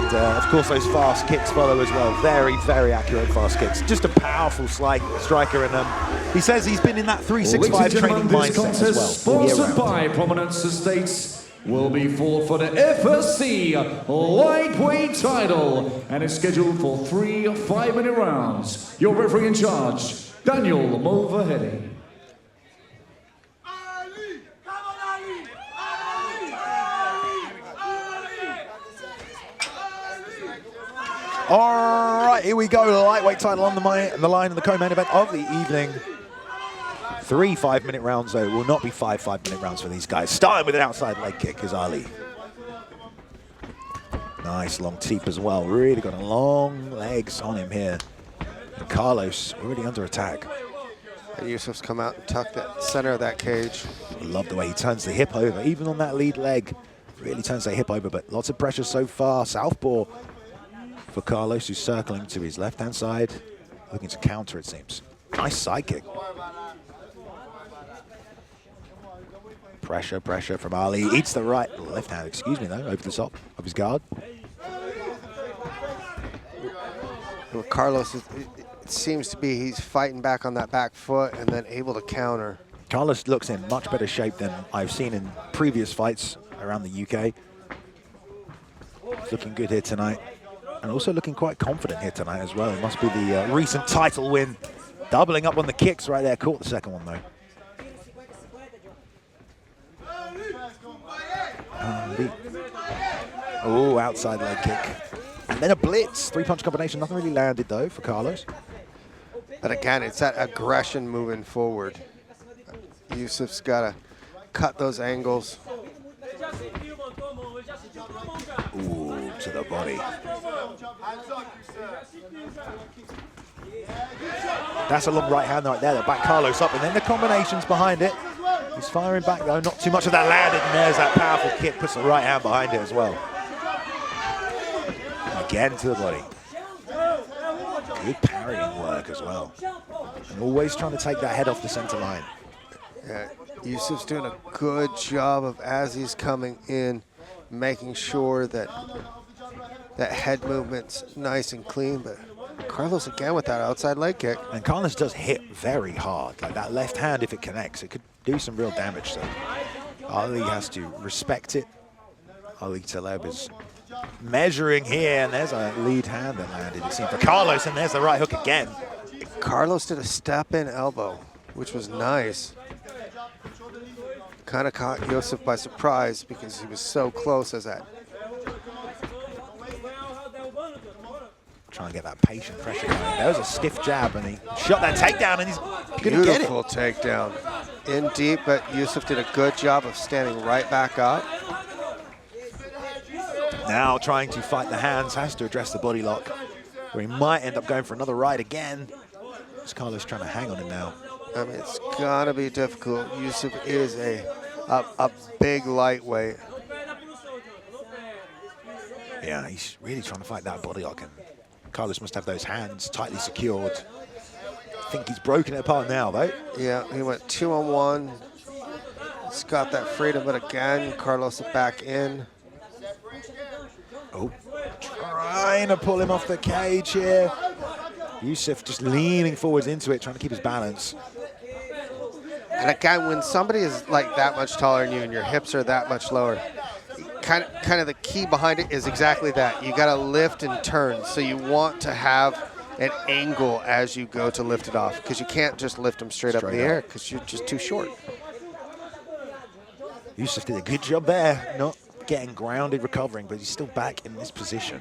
And of course those fast kicks follow as well. Very, very accurate fast kicks. Just a powerful striker, and he says he's been in that 365 training mindset as well. Sponsored by Prominence Estates, will be fought for the FSC lightweight title and is scheduled for 3 5-minute rounds. Your referee in charge, 𝗙𝗜𝗚𝗛𝗧𝗦𝗛𝗑𝗦𝗛𝗜. All right, here we go. The lightweight title on the line in the co-main event of the evening. 3 5-minute rounds, though. It will not be 5 5-minute rounds for these guys. Starting with an outside leg kick is Ali. Nice long teep as well. Really got long legs on him here. And Carlos already under attack. And Yusuf's come out and tucked that center of that cage. I love the way he turns the hip over, even on that lead leg. Really turns that hip over, but lots of pressure so far. Southpaw for Carlos, who's circling to his left-hand side, looking to counter, it seems. Nice side kick. Pressure, pressure from Ali. Eats the left hand, excuse me, though, over the top of his guard. Well, Carlos, it seems to be he's fighting back on that back foot and then able to counter. Carlos looks in much better shape than I've seen in previous fights around the UK. He's looking good here tonight. And also looking quite confident here tonight as well. It must be the recent title win. Doubling up on the kicks right there. Caught the second one, though. Oh, outside leg kick. And then a blitz. 3-punch combination. Nothing really landed, though, for Carlos. But again, it's that aggression moving forward. Yusuf's got to cut those angles. Ooh, to the body. That's a long right hand right there that backed Carlos up, and then the combinations behind it. He's firing back though, not too much of that landed, and there's that powerful kick, puts the right hand behind it as well. Again to the body. Good parrying work as well. And always trying to take that head off the center line. Yeah, Yusuf's doing a good job of, as he's coming in, making sure that that head movement's nice and clean, but Carlos again with that outside leg kick. And Carlos does hit very hard. Like that left hand, if it connects, it could do some real damage. So Ali has to respect it. 𝗙𝗚𝗚𝗛𝗧𝗦𝗛𝗑𝗦𝗛𝗚 measuring here, and there's a lead hand that landed, it seemed, for Carlos, and there's the right hook again. Carlos did a step-in elbow, which was nice. Kind of caught Yusuf by surprise because he was so close as that. Trying to get that patient pressure going. There was a stiff jab, and he shot that takedown, and he's gonna get it. Beautiful takedown. In deep, but Yusuf did a good job of standing right back up. Now trying to fight the hands, has to address the body lock, where he might end up going for another right again. It's Carlos trying to hang on him now. I mean, it's gonna be difficult. Yusuf is a big lightweight. Yeah, he's really trying to fight that body lock, and Carlos must have those hands tightly secured. I think he's broken it apart now, though. Yeah, he went 2-on-1. He's got that freedom, but again, Carlos back in. Oh, trying to pull him off the cage here. Yusuf just leaning forwards into it, trying to keep his balance. And again, when somebody is like that much taller than you and your hips are that much lower, kind of the key behind it is exactly that. You got to lift and turn. So you want to have an angle as you go to lift it off, because you can't just lift them straight up in the air because you're just too short. Yusuf did a good job there, not getting grounded, recovering, but he's still back in this position.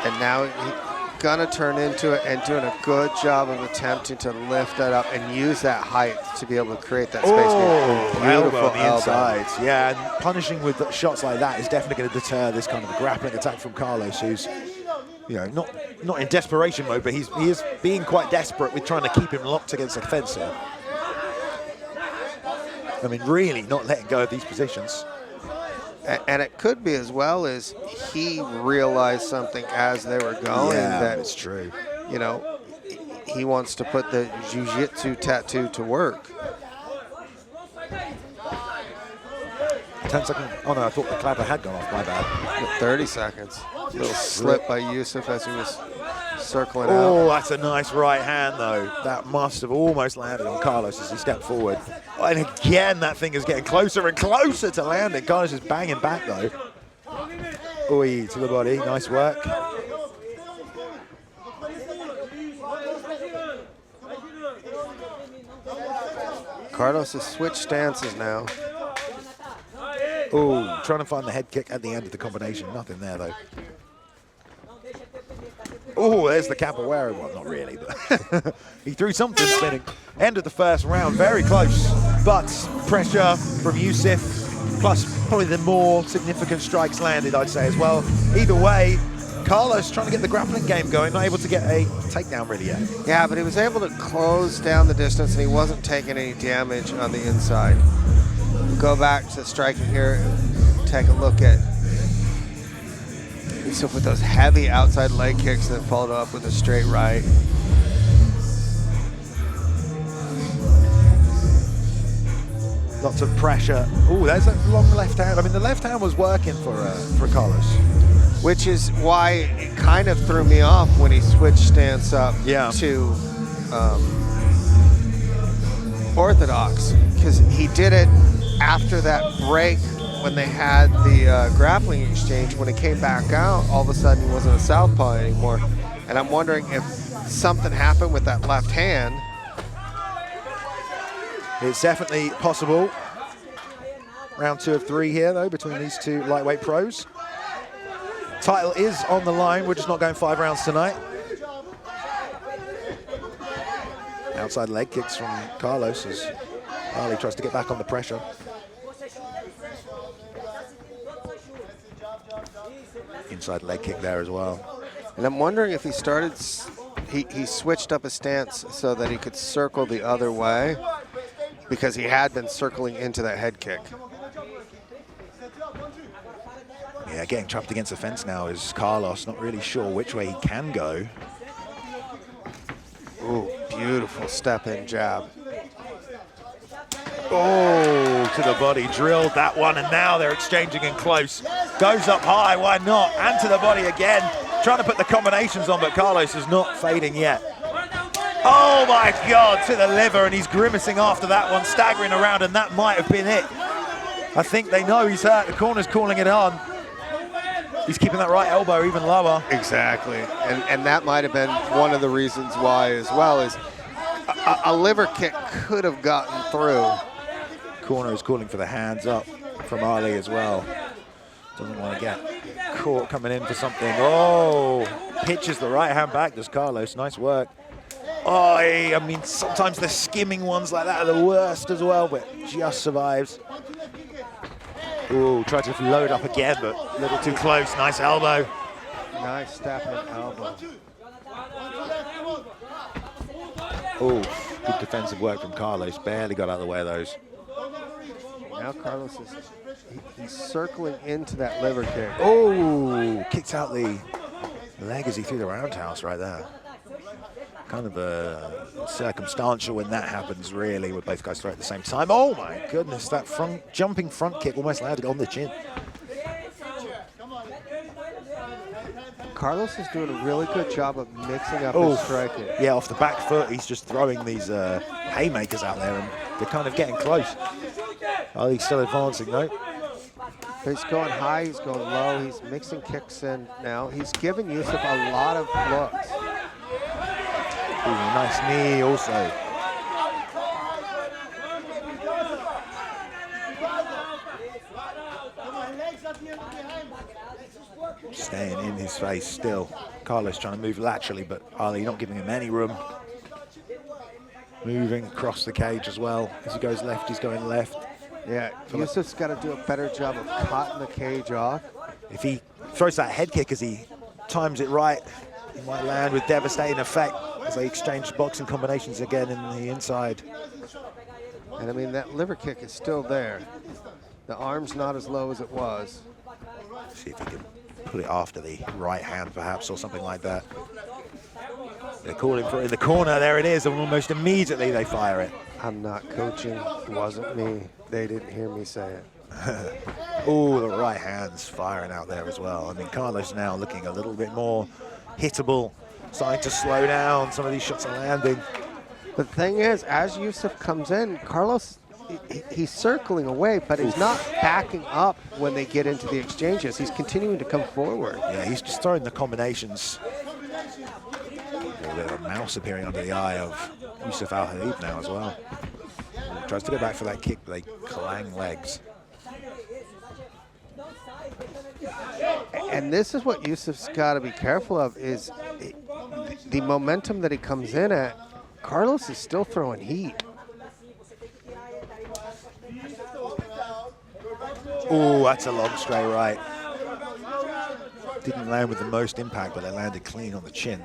And now he's gonna turn into it and doing a good job of attempting to lift that up and use that height to be able to create that space. Oh, elbow on the inside. Yeah, and punishing with shots like that is definitely going to deter this kind of a grappling attack from Carlos, who's, you know, not in desperation mode, but he is being quite desperate with trying to keep him locked against the fence here. I mean, really not letting go of these positions. And it could be as well as he realized something as they were going. Yeah, that it's true. You know, he wants to put the jiu-jitsu tattoo to work. 10 seconds. Oh no, I thought the clapper had gone off, my bad. 30 seconds. Little slip by Yusuf as he was circling Oh, out. that's a nice right hand though. That must have almost landed on Carlos as he stepped forward. And again, that thing is getting closer and closer to landing. Carlos is banging back though. Oi, to the body, nice work. Carlos has switched stances now. Oh, trying to find the head kick at the end of the combination. Nothing there though. Oh, there's the capoeira. Well, not really, but he threw something spinning. End of the first round, very close. But pressure from Yusuf, plus probably the more significant strikes landed, I'd say as well. Either way, Carlos trying to get the grappling game going, not able to get a takedown really yet. Yeah, but he was able to close down the distance and he wasn't taking any damage on the inside. Go back to striking here, take a look at Yusuf with those heavy outside leg kicks that followed up with a straight right. Lots of pressure. Oh, there's a long left hand. I mean, the left hand was working for Carlos. Which is why it kind of threw me off when he switched stance up to orthodox, because he did it after that break when they had the grappling exchange. When it came back out, all of a sudden he wasn't a southpaw anymore. And I'm wondering if something happened with that left hand. It's definitely possible. Round 2 of 3 here, though, between these two lightweight pros. Title is on the line. We're just not going 5 rounds tonight. Outside leg kicks from Carlos as Ali tries to get back on the pressure. Inside leg kick there as well. And I'm wondering if he started, he switched up his stance so that he could circle the other way, because he had been circling into that head kick. Yeah, getting trapped against the fence now is Carlos, not really sure which way he can go. Ooh, beautiful step-in jab. Oh, to the body, drilled that one, and now they're exchanging in close. Goes up high, why not? And to the body again, trying to put the combinations on, but Carlos is not fading yet. Oh my God, to the liver, and he's grimacing after that one, staggering around, and that might have been it. I think they know he's hurt, the corner's calling it on. He's keeping that right elbow even lower. Exactly, and that might have been one of the reasons why as well, is a liver kick could have gotten through. Corner is calling for the hands up from Ali as well. Doesn't want to get caught coming in for something. Oh, pitches the right hand back, does Carlos, nice work. Oh, I mean, sometimes the skimming ones like that are the worst as well, but just survives. Ooh, tried to load up again, but a little too close. Nice elbow. Nice step-in elbow. Oh, good defensive work from Carlos. Barely got out of the way of those. Now Carlos is he's circling into that liver kick. Oh, kicked out the leg as he threw the roundhouse right there. Kind of circumstantial when that happens, really, with both guys throwing at the same time. Oh my goodness, that jumping front kick almost landed on the chin. Carlos is doing a really good job of mixing up his striking. Yeah, off the back foot, he's just throwing these haymakers out there, and they're kind of getting close. Oh, he's still advancing, though. He's going high, he's going low, he's mixing kicks in now. He's giving Yusuf a lot of looks. Ooh, nice knee also. Staying in his face still. Carlos trying to move laterally, but Ali not giving him any room. Moving across the cage as well. As he goes left, he's going left. Yeah, Yusuf's got to do a better job of cutting the cage off. If he throws that head kick as he times it right, he might land with devastating effect as they exchange boxing combinations again in the inside. And I mean, that liver kick is still there. The arm's not as low as it was. See if he can put it after the right hand perhaps, or something like that. They're calling for it in the corner, there it is, and almost immediately they fire it. I'm not coaching, it wasn't me. They didn't hear me say it. Oh, the right hand's firing out there as well. I mean, Carlos now looking a little bit more hittable, starting to slow down. Some of these shots are landing. The thing is, as Yusuf comes in, Carlos, he's circling away, but he's not backing up when they get into the exchanges. He's continuing to come forward. Yeah, he's just throwing the combinations. A bit of a mouse appearing under the eye of Yusuf Ali-Taleb now as well. He tries to go back for that kick, but they clang legs. And this is what Yusuf's got to be careful of, is the momentum that he comes in at. Carlos is still throwing heat. Oh, that's a long straight right. Didn't land with the most impact, but it landed clean on the chin.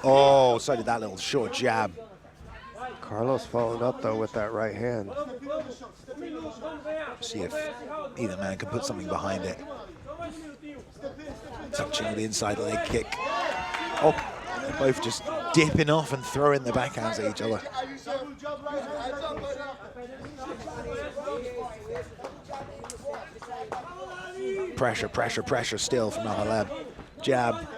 Oh, so did that little short jab. Carlos followed up, though, with that right hand. See if either man can put something behind it. Touching the inside leg kick. Oh, they're both just dipping off and throwing their backhands at each other. Pressure, pressure, pressure still from Ali-Taleb. Jab.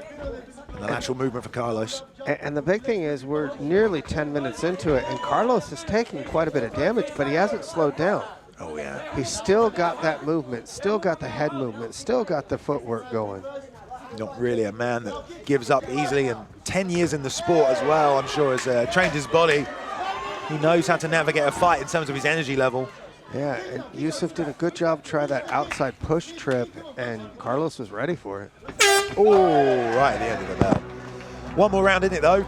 And the natural movement for Carlos. And the big thing is we're nearly 10 minutes into it, and Carlos is taking quite a bit of damage, but he hasn't slowed down. Oh, yeah. He's still got that movement, still got the head movement, still got the footwork going. Not really a man that gives up easily, and 10 years in the sport as well, I'm sure, has trained his body. He knows how to navigate a fight in terms of his energy level. Yeah, and Yusuf did a good job trying that outside push trip, and Carlos was ready for it. Oh, right at the end of the bell. One more round in it, though,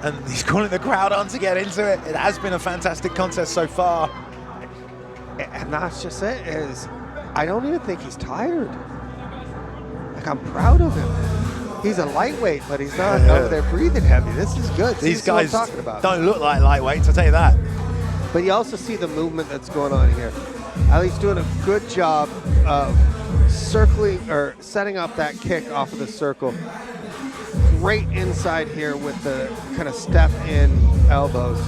and he's calling the crowd on to get into it. It has been a fantastic contest so far. And that's just it, is I don't even think he's tired. Like, I'm proud of him. He's a lightweight, but he's not over there breathing heavy. This is good. These guys what I'm talking about. don't look like lightweights, I'll tell you that. But you also see the movement that's going on here. Ali's doing a good job of circling or setting up that kick off of the circle. Great inside here with the kind of step in elbows.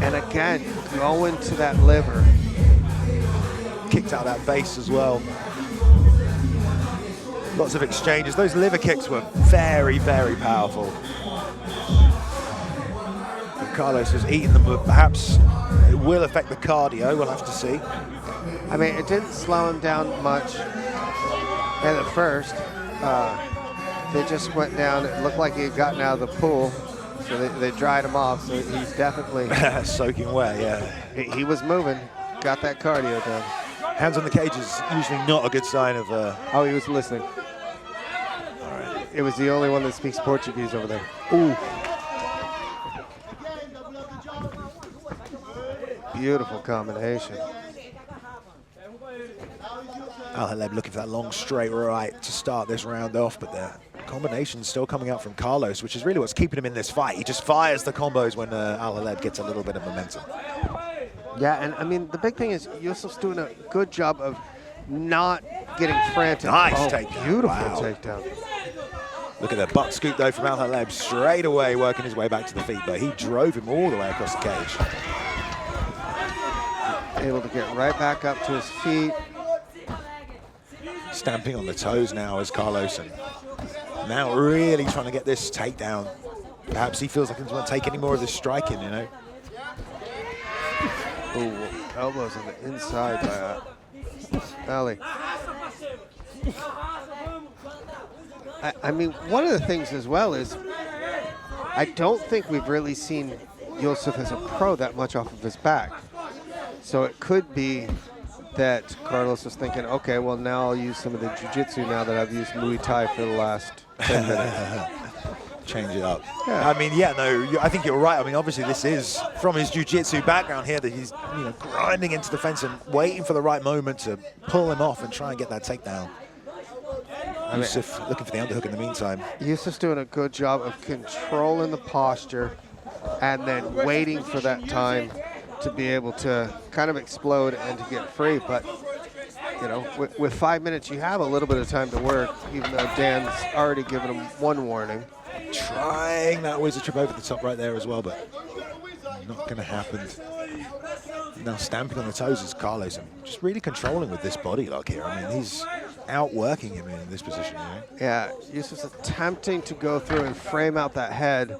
And again, going to that liver. Kicked out that base as well. Lots of exchanges. Those liver kicks were very, very powerful. And Carlos has eaten them, but perhaps it will affect the cardio. We'll have to see. I mean, it didn't slow him down much at the first. They just went down. It looked like he had gotten out of the pool. So they dried him off, so he's definitely soaking wet, yeah. He was moving, got that cardio done. Hands on the cage is usually not a good sign of... Oh, he was listening. All right. It was the only one that speaks Portuguese over there. Ooh. Beautiful combination. Ali-Taleb looking for that long straight right to start this round off, but the combination's still coming out from Carlos, which is really what's keeping him in this fight. He just fires the combos when Ali-Taleb gets a little bit of momentum. Yeah, and I mean, the big thing is Yusuf's doing a good job of not getting frantic. Nice oh, takedown. Beautiful Wow. takedown. Look at the butt scoop, though, from Ali-Taleb, straight away working his way back to the feet, but he drove him all the way across the cage. Able to get right back up to his feet. Stamping on the toes now as Carlos, and now really trying to get this takedown. Perhaps he feels like he doesn't want to take any more of this striking, you know. Ooh, elbows on the inside by Ali. I mean, one of the things as well is I don't think we've really seen Yusuf as a pro that much off of his back. So it could be that Carlos was thinking, okay, well, now I'll use some of the jiu-jitsu now that I've used Muay Thai for the last 10 minutes. Change it up. Yeah. I mean, yeah, no, I think you're right. I mean, obviously this is from his jiu-jitsu background here that he's, you know, grinding into the fence and waiting for the right moment to pull him off and try and get that takedown. Yusuf looking for the underhook in the meantime. Yusuf's doing a good job of controlling the posture and then waiting for that time to be able to kind of explode and to get free. But, you know, with 5 minutes, you have a little bit of time to work, even though Dan's already given him one warning. Trying that wizard trip over the top right there as well, but not going to happen. Now stamping on the toes is Carlos, and just really controlling with this body lock here. I mean, he's outworking him in this position, you know? Yeah, Yusuf's attempting to go through and frame out that head,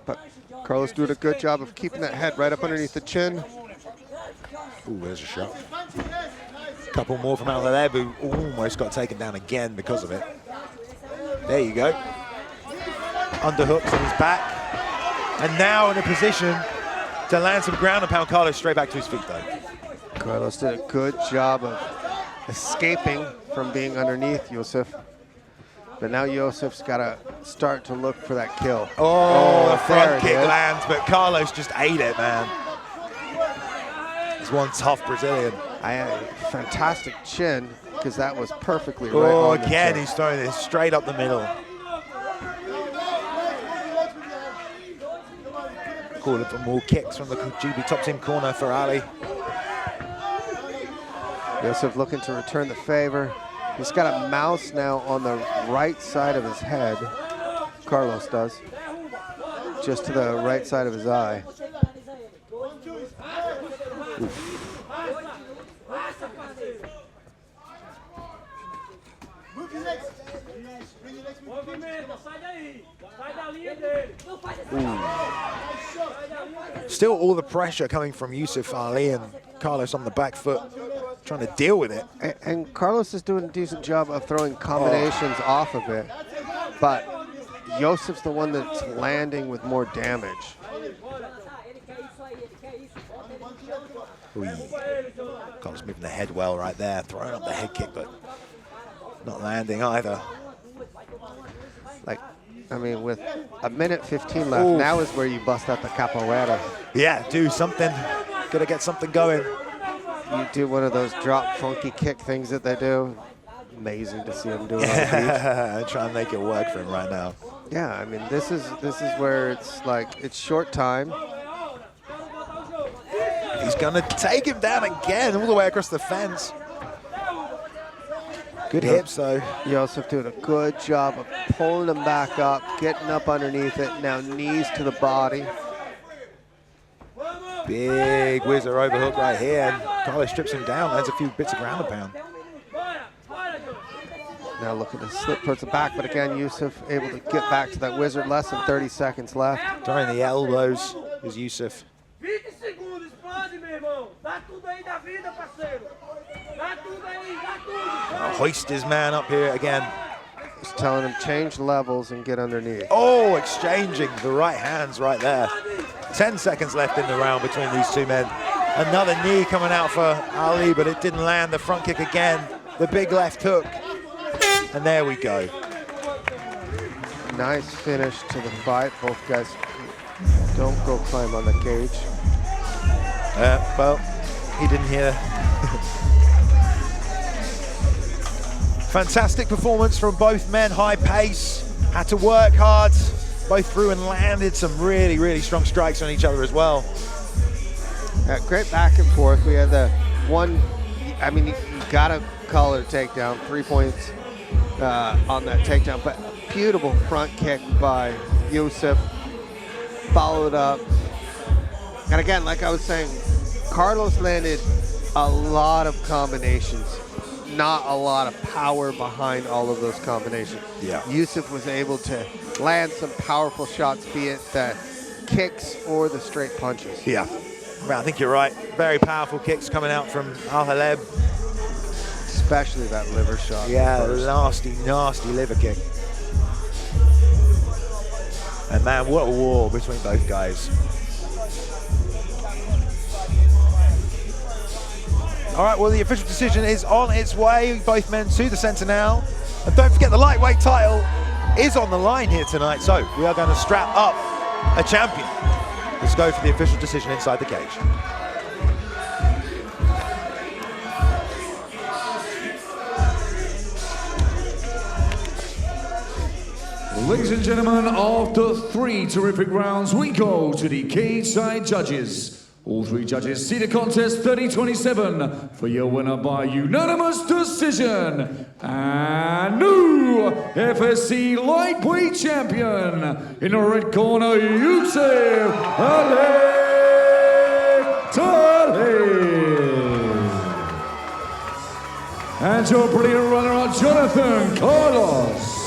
but Carlos doing a good job of keeping that head right up underneath the chin. Ooh, there's a shot. Couple more from 𝗙𝗛𝗚𝗏, who almost got taken down again because of it. There you go. Underhooks on his back. And now in a position to land some ground and pound. Carlos straight back to his feet, though. Carlos did a good job of escaping from being underneath Yusuf. But now Yusuf's got to start to look for that kill. Oh, the front kick lands, but Carlos just ate it, man. He's one tough Brazilian. Fantastic chin, because that was perfectly right Oh, on the again, chin. he's throwing this straight up the middle. Calling for more kicks from the GB top team corner for Ali. Yusuf looking to return the favor. He's got a mouse now on the right side of his head. Carlos does. Just to the right side of his eye. Oof. Still all the pressure coming from Yusuf Ali and Carlos on the back foot, trying to deal with it. And Carlos is doing a decent job of throwing combinations off of it, but Yusuf's the one that's landing with more damage. Ooh. Carlos moving the head well right there, throwing up the head kick, but not landing either. Like, I mean, with a minute 15 left, now is where you bust out the capoeira. Yeah, do something. Gotta get something going. You do one of those drop funky kick things that they do. Amazing to see him do it. Yeah, try and make it work for him right now. Yeah, I mean, this is where it's like, it's short time. He's gonna take him down again, all the way across the fence. Good hips, though. Yusuf doing a good job of pulling him back up, getting up underneath it. Now knees to the body. Big whizzer overhook right here. And Carlos strips him down, lands a few bits of ground and pound. Now looking to slip towards the back, but again, Yusuf able to get back to that wizard. Less than 30 seconds left. Throwing the elbows is Yusuf. Hoist his man up here again. Just telling him change levels and get underneath. Oh, exchanging the right hands right there. 10 seconds left in the round between these two men. Another knee coming out for Ali, but it didn't land. The front kick again. The big left hook. And there we go. Nice finish to the fight. Both guys don't go climb on the cage. Well, he didn't hear. Fantastic performance from both men, high pace, had to work hard, both threw and landed some really, really strong strikes on each other as well. Great back and forth. We had the one, I mean, you gotta call it a takedown, 3 points on that takedown, but a beautiful front kick by Yusuf, followed up. And again, like I was saying, Carlos landed a lot of combinations. Not a lot of power behind all of those combinations. Yeah. Yusuf was able to land some powerful shots, be it the kicks or the straight punches. Yeah, well, I think you're right. Very powerful kicks coming out from 𝗙𝗛𝗏. Especially that liver shot. Yeah, nasty, nasty liver kick. And man, what a war between both guys. All right, well, the official decision is on its way. Both men to the center now. And don't forget, the lightweight title is on the line here tonight. So we are going to strap up a champion. Let's go for the official decision inside the cage. Ladies and gentlemen, after 3 terrific rounds, we go to the cage-side judges. All 3 judges see the contest 30-27 for your winner by unanimous decision. And new FSC lightweight champion in the red corner, Yusuf Ali-Taleb. And your brilliant runner-up, Jonathan Carlos.